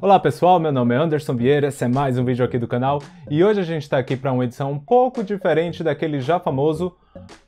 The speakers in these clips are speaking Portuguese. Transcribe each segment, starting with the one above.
Olá pessoal, meu nome é Anderson Vieira, esse é mais um vídeo aqui do canal e hoje a gente está aqui para uma edição um pouco diferente daquele já famoso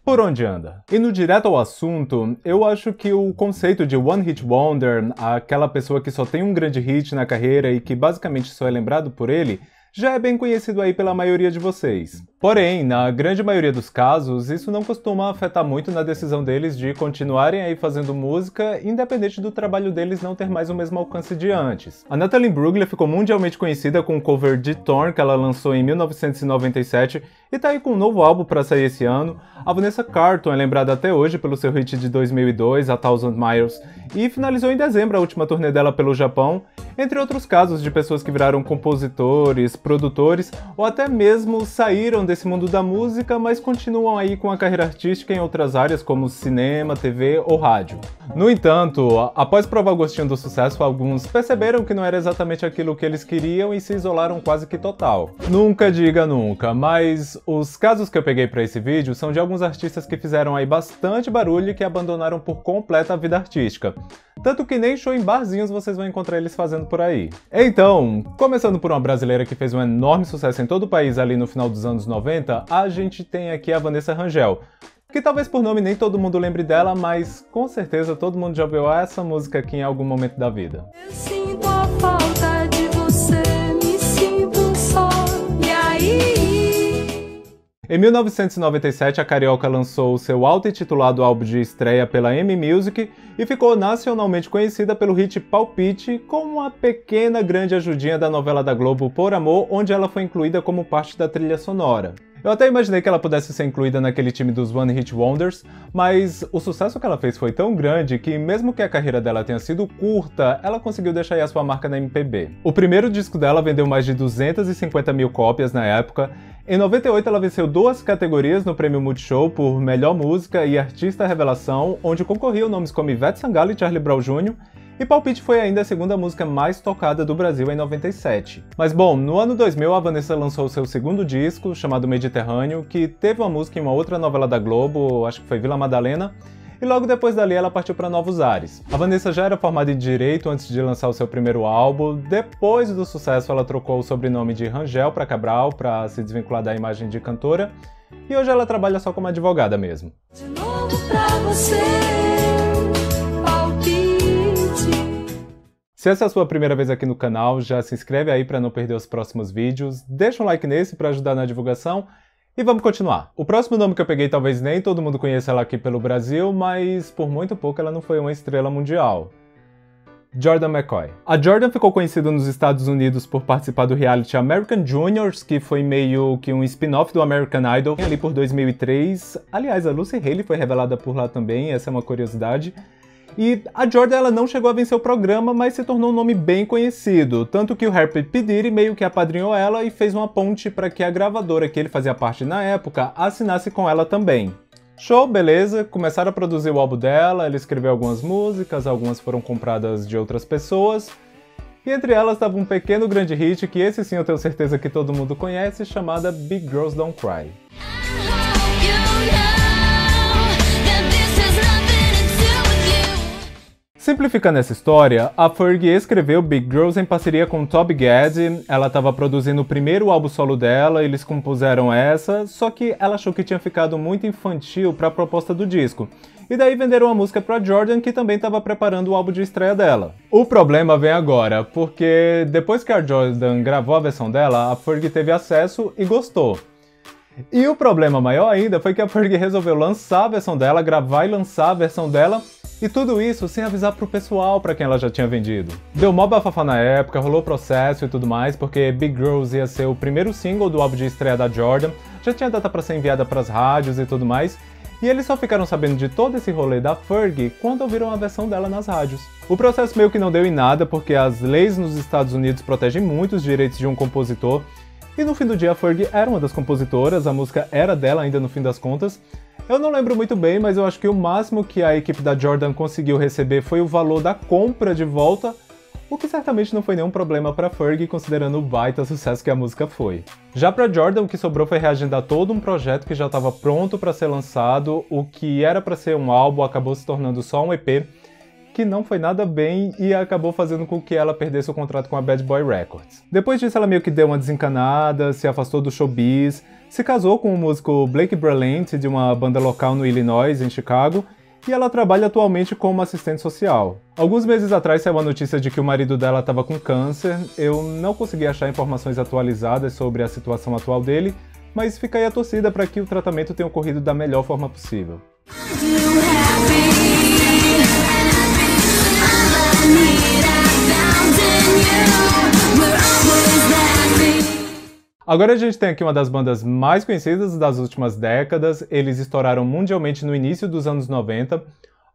Por Onde Anda. E no direto ao assunto, eu acho que o conceito de One Hit Wonder, aquela pessoa que só tem um grande hit na carreira e que basicamente só é lembrado por ele, já é bem conhecido aí pela maioria de vocês. Porém, na grande maioria dos casos, isso não costuma afetar muito na decisão deles de continuarem aí fazendo música, independente do trabalho deles não ter mais o mesmo alcance de antes. A Natalie Imbruglia ficou mundialmente conhecida com o cover de Torn, que ela lançou em 1997, e tá aí com um novo álbum para sair esse ano. A Vanessa Carlton é lembrada até hoje pelo seu hit de 2002, A Thousand Miles, e finalizou em dezembro a última turnê dela pelo Japão, entre outros casos de pessoas que viraram compositores, produtores ou até mesmo saíram desse mundo da música, mas continuam aí com a carreira artística em outras áreas como cinema, TV ou rádio. No entanto, após provar o gostinho do sucesso, alguns perceberam que não era exatamente aquilo que eles queriam e se isolaram quase que total. Nunca diga nunca, mas os casos que eu peguei para esse vídeo são de alguns artistas que fizeram aí bastante barulho e que abandonaram por completo a vida artística. Tanto que nem show em barzinhos vocês vão encontrar eles fazendo por aí. Então, começando por uma brasileira que fez um enorme sucesso em todo o país ali no final dos anos 90, a gente tem aqui a Vanessa Rangel, que talvez por nome nem todo mundo lembre dela, mas com certeza todo mundo já ouviu essa música aqui em algum momento da vida. Eu sinto a falta de você, me sinto só, e aí? Em 1997, a carioca lançou o seu auto-intitulado álbum de estreia pela M Music e ficou nacionalmente conhecida pelo hit Palpite, com uma pequena grande ajudinha da novela da Globo Por Amor, onde ela foi incluída como parte da trilha sonora. Eu até imaginei que ela pudesse ser incluída naquele time dos One Hit Wonders, mas o sucesso que ela fez foi tão grande que, mesmo que a carreira dela tenha sido curta, ela conseguiu deixar aí a sua marca na MPB. O primeiro disco dela vendeu mais de 250 mil cópias na época. Em 98 ela venceu 2 categorias no Prêmio Multishow por Melhor Música e Artista Revelação, onde concorriam nomes como Ivete Sangalo e Charlie Brown Jr., e Palpite foi ainda a segunda música mais tocada do Brasil em 97. Mas bom, no ano 2000 a Vanessa lançou seu segundo disco, chamado Mediterrâneo, que teve uma música em uma outra novela da Globo, acho que foi Vila Madalena, e logo depois dali ela partiu para novos ares. A Vanessa já era formada em Direito antes de lançar o seu primeiro álbum. Depois do sucesso ela trocou o sobrenome de Rangel para Cabral, para se desvincular da imagem de cantora, e hoje ela trabalha só como advogada mesmo. De novo pra você, palpite. Se essa é a sua primeira vez aqui no canal, já se inscreve aí para não perder os próximos vídeos, deixa um like nesse para ajudar na divulgação e vamos continuar. O próximo nome que eu peguei talvez nem todo mundo conheça ela aqui pelo Brasil, mas por muito pouco ela não foi uma estrela mundial. Jordan McCoy. A Jordan ficou conhecida nos Estados Unidos por participar do reality American Juniors, que foi meio que um spin-off do American Idol, ali por 2003. Aliás, a Lucy Hale foi revelada por lá também, essa é uma curiosidade. E a Jordan ela não chegou a vencer o programa, mas se tornou um nome bem conhecido, tanto que o rapper P. Diddy meio que apadrinhou ela e fez uma ponte para que a gravadora que ele fazia parte na época assinasse com ela também. Show, beleza, começaram a produzir o álbum dela, ela escreveu algumas músicas, algumas foram compradas de outras pessoas, e entre elas estava um pequeno grande hit que esse sim eu tenho certeza que todo mundo conhece, chamada Big Girls Don't Cry. Simplificando essa história, a Fergie escreveu Big Girls em parceria com Toby Gad, ela estava produzindo o primeiro álbum solo dela, eles compuseram essa, só que ela achou que tinha ficado muito infantil para a proposta do disco. E daí venderam a música para Jordan, que também estava preparando o álbum de estreia dela. O problema vem agora, porque depois que a Jordan gravou a versão dela, a Fergie teve acesso e gostou. E o problema maior ainda foi que a Fergie resolveu lançar a versão dela, gravar e lançar a versão dela, e tudo isso sem avisar pro pessoal pra quem ela já tinha vendido. Deu mó bafafá na época, rolou processo e tudo mais, porque Big Girls ia ser o primeiro single do álbum de estreia da Jordan, já tinha data pra ser enviada pras rádios e tudo mais, e eles só ficaram sabendo de todo esse rolê da Fergie quando ouviram a versão dela nas rádios. O processo meio que não deu em nada, porque as leis nos Estados Unidos protegem muito os direitos de um compositor, e no fim do dia a Fergie era uma das compositoras, a música era dela ainda no fim das contas. Eu não lembro muito bem, mas eu acho que o máximo que a equipe da Jordan conseguiu receber foi o valor da compra de volta, o que certamente não foi nenhum problema para Fergie, considerando o baita sucesso que a música foi. Já para Jordan, o que sobrou foi reagendar todo um projeto que já estava pronto para ser lançado, o que era para ser um álbum acabou se tornando só um EP, que não foi nada bem e acabou fazendo com que ela perdesse o contrato com a Bad Boy Records. Depois disso ela meio que deu uma desencanada, se afastou do showbiz, se casou com o músico Blake Bralent de uma banda local no Illinois, em Chicago, e ela trabalha atualmente como assistente social. Alguns meses atrás saiu a notícia de que o marido dela estava com câncer. Eu não consegui achar informações atualizadas sobre a situação atual dele, mas fica aí a torcida para que o tratamento tenha ocorrido da melhor forma possível. Agora a gente tem aqui uma das bandas mais conhecidas das últimas décadas. Eles estouraram mundialmente no início dos anos 90.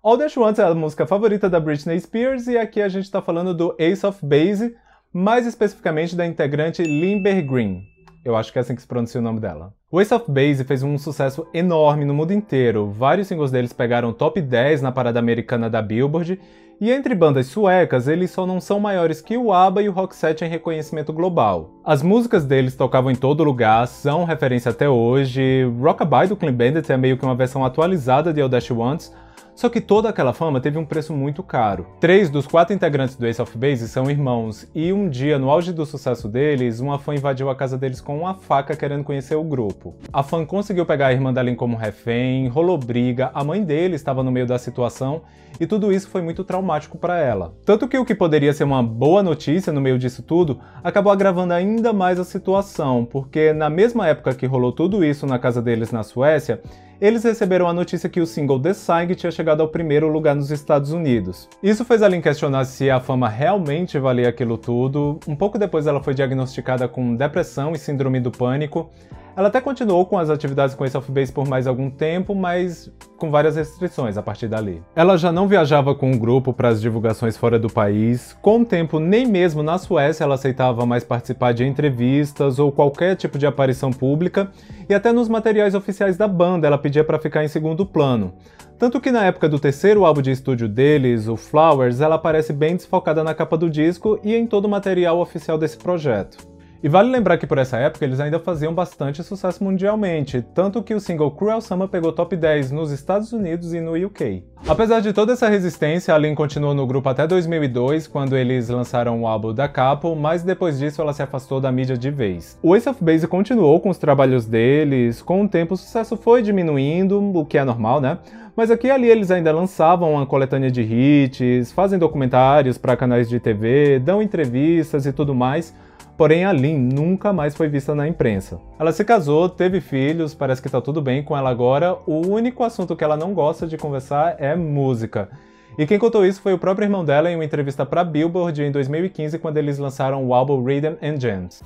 All That You Want é a música favorita da Britney Spears e aqui a gente está falando do Ace of Base, mais especificamente da integrante Limber Green. Eu acho que é assim que se pronuncia o nome dela. O Ace of Base fez um sucesso enorme no mundo inteiro. Vários singles deles pegaram top 10 na parada americana da Billboard, e entre bandas suecas, eles só não são maiores que o ABBA e o Roxette em reconhecimento global. As músicas deles tocavam em todo lugar, são referência até hoje. Rockabye do Clean Bandit é meio que uma versão atualizada de All That You Want, só que toda aquela fama teve um preço muito caro. 3 dos 4 integrantes do Ace of Base são irmãos, e um dia, no auge do sucesso deles, uma fã invadiu a casa deles com uma faca querendo conhecer o grupo. A fã conseguiu pegar a irmã da Lynn como refém, rolou briga, a mãe dele estava no meio da situação, e tudo isso foi muito traumático para ela. Tanto que o que poderia ser uma boa notícia no meio disso tudo, acabou agravando ainda mais a situação, porque na mesma época que rolou tudo isso na casa deles na Suécia, eles receberam a notícia que o single The Sign tinha chegado ao primeiro lugar nos Estados Unidos. Isso fez a Lynn questionar se a fama realmente valia aquilo tudo. Um pouco depois ela foi diagnosticada com depressão e síndrome do pânico. Ela até continuou com as atividades com Ace of Base por mais algum tempo, mas com várias restrições a partir dali. Ela já não viajava com o grupo para as divulgações fora do país. Com o tempo, nem mesmo na Suécia ela aceitava mais participar de entrevistas ou qualquer tipo de aparição pública, e até nos materiais oficiais da banda ela pedia para ficar em segundo plano. Tanto que na época do terceiro álbum de estúdio deles, o Flowers, ela aparece bem desfocada na capa do disco e em todo o material oficial desse projeto. E vale lembrar que por essa época eles ainda faziam bastante sucesso mundialmente, tanto que o single Cruel Summer pegou top 10 nos Estados Unidos e no UK. Apesar de toda essa resistência, a Lynn continuou no grupo até 2002, quando eles lançaram o álbum Da Couple, mas depois disso ela se afastou da mídia de vez. O Ace of Base continuou com os trabalhos deles, com o tempo o sucesso foi diminuindo, o que é normal, né? Mas aqui e ali eles ainda lançavam uma coletânea de hits, fazem documentários para canais de TV, dão entrevistas e tudo mais. Porém, a Lynn nunca mais foi vista na imprensa. Ela se casou, teve filhos, parece que tá tudo bem com ela agora. O único assunto que ela não gosta de conversar é música. E quem contou isso foi o próprio irmão dela em uma entrevista para Billboard em 2015, quando eles lançaram o álbum Rhythm and Gems.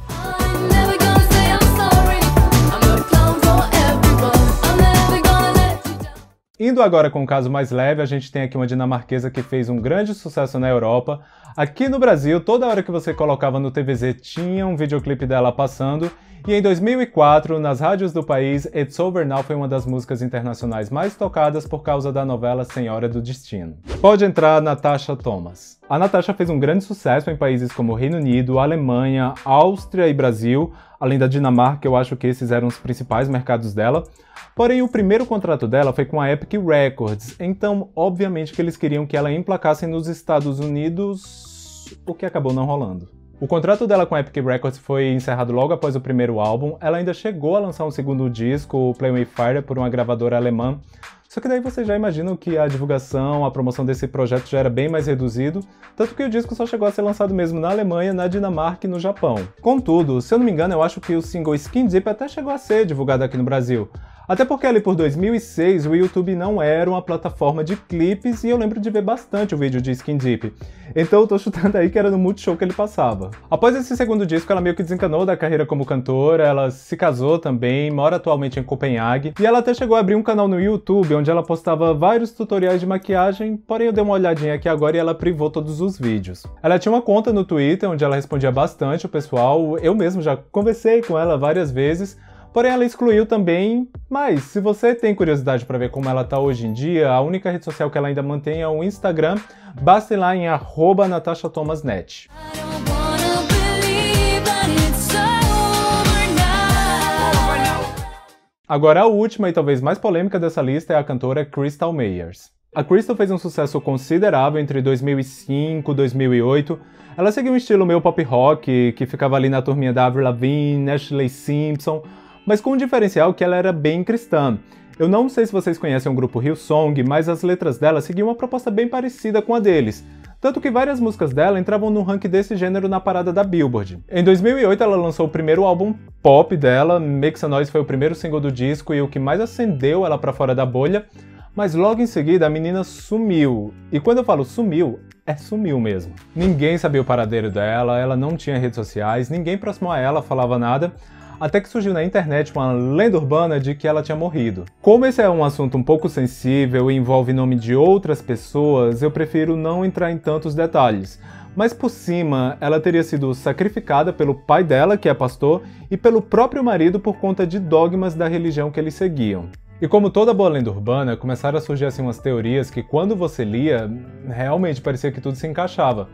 Indo agora com um caso mais leve, a gente tem aqui uma dinamarquesa que fez um grande sucesso na Europa. Aqui no Brasil, toda hora que você colocava no TVZ tinha um videoclipe dela passando, e em 2004, nas rádios do país, It's Over Now foi uma das músicas internacionais mais tocadas por causa da novela Senhora do Destino. Pode entrar Natasha Thomas. A Natasha fez um grande sucesso em países como Reino Unido, Alemanha, Áustria e Brasil, além da Dinamarca, eu acho que esses eram os principais mercados dela. Porém, o primeiro contrato dela foi com a Epic Records, então obviamente que eles queriam que ela emplacasse nos Estados Unidos, o que acabou não rolando. O contrato dela com a Epic Records foi encerrado logo após o primeiro álbum. Ela ainda chegou a lançar um segundo disco, o Play With Fire, por uma gravadora alemã. Só que daí vocês já imaginam que a divulgação, a promoção desse projeto já era bem mais reduzido, tanto que o disco só chegou a ser lançado mesmo na Alemanha, na Dinamarca e no Japão. Contudo, se eu não me engano, eu acho que o single Skin Deep até chegou a ser divulgado aqui no Brasil. Até porque ali por 2006 o YouTube não era uma plataforma de clipes e eu lembro de ver bastante o vídeo de Skin Deep. Então eu tô chutando aí que era no Multishow que ele passava. Após esse segundo disco ela meio que desencanou da carreira como cantora, ela se casou também, mora atualmente em Copenhague e ela até chegou a abrir um canal no YouTube onde ela postava vários tutoriais de maquiagem, porém eu dei uma olhadinha aqui agora e ela privou todos os vídeos. Ela tinha uma conta no Twitter onde ela respondia bastante o pessoal, eu mesmo já conversei com ela várias vezes, porém ela excluiu também, mas se você tem curiosidade para ver como ela tá hoje em dia, a única rede social que ela ainda mantém é o Instagram, basta ir lá em @NatashaThomasNet. Agora a última e talvez mais polêmica dessa lista é a cantora Crystal Meyers. A Crystal fez um sucesso considerável entre 2005 e 2008. Ela seguia um estilo meio pop rock, que ficava ali na turminha da Avril Lavigne, Ashlee Simpson, mas com um diferencial que ela era bem cristã. Eu não sei se vocês conhecem o grupo Hillsong, mas as letras dela seguiam uma proposta bem parecida com a deles. Tanto que várias músicas dela entravam no ranking desse gênero na parada da Billboard. Em 2008 ela lançou o primeiro álbum pop dela, Make Some Noise foi o primeiro single do disco e o que mais acendeu ela pra fora da bolha, mas logo em seguida a menina sumiu. E quando eu falo sumiu, é sumiu mesmo. Ninguém sabia o paradeiro dela, ela não tinha redes sociais, ninguém próximo a ela falava nada, até que surgiu na internet uma lenda urbana de que ela tinha morrido. Como esse é um assunto um pouco sensível e envolve nome de outras pessoas, eu prefiro não entrar em tantos detalhes. Mas por cima, ela teria sido sacrificada pelo pai dela, que é pastor, e pelo próprio marido por conta de dogmas da religião que eles seguiam. E como toda boa lenda urbana, começaram a surgir assim umas teorias que quando você lia, realmente parecia que tudo se encaixava.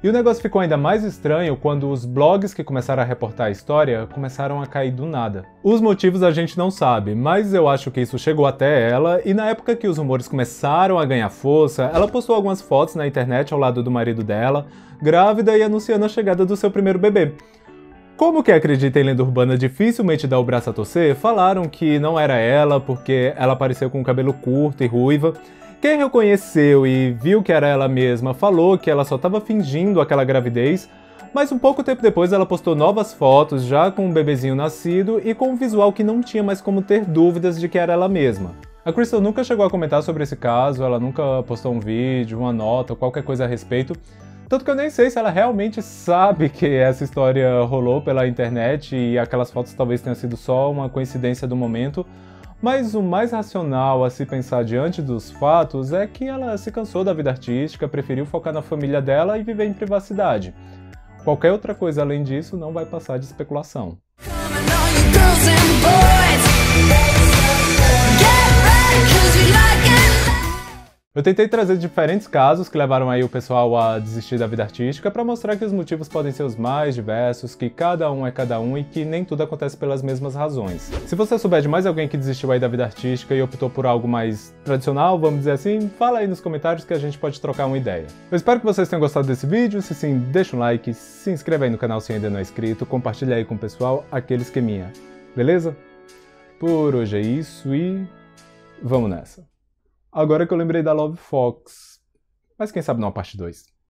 E o negócio ficou ainda mais estranho quando os blogs que começaram a reportar a história começaram a cair do nada. Os motivos a gente não sabe, mas eu acho que isso chegou até ela, e na época que os rumores começaram a ganhar força, ela postou algumas fotos na internet ao lado do marido dela, grávida e anunciando a chegada do seu primeiro bebê. Como quem acredita em lenda urbana dificilmente dá o braço a torcer, falaram que não era ela porque ela apareceu com o cabelo curto e ruiva. Quem reconheceu e viu que era ela mesma falou que ela só estava fingindo aquela gravidez, mas um pouco tempo depois ela postou novas fotos já com um bebezinho nascido e com um visual que não tinha mais como ter dúvidas de que era ela mesma. A Crystal nunca chegou a comentar sobre esse caso, ela nunca postou um vídeo, uma nota ou qualquer coisa a respeito, tanto que eu nem sei se ela realmente sabe que essa história rolou pela internet e aquelas fotos talvez tenham sido só uma coincidência do momento. Mas o mais racional a se pensar diante dos fatos é que ela se cansou da vida artística, preferiu focar na família dela e viver em privacidade. Qualquer outra coisa além disso não vai passar de especulação. Eu tentei trazer diferentes casos que levaram aí o pessoal a desistir da vida artística para mostrar que os motivos podem ser os mais diversos, que cada um é cada um e que nem tudo acontece pelas mesmas razões. Se você souber de mais alguém que desistiu aí da vida artística e optou por algo mais tradicional, vamos dizer assim, fala aí nos comentários que a gente pode trocar uma ideia. Eu espero que vocês tenham gostado desse vídeo, se sim, deixa um like, se inscreve aí no canal se ainda não é inscrito, compartilha aí com o pessoal aquele esqueminha, beleza? Por hoje é isso e vamos nessa. Agora que eu lembrei da Love Fox, mas quem sabe não a parte 2.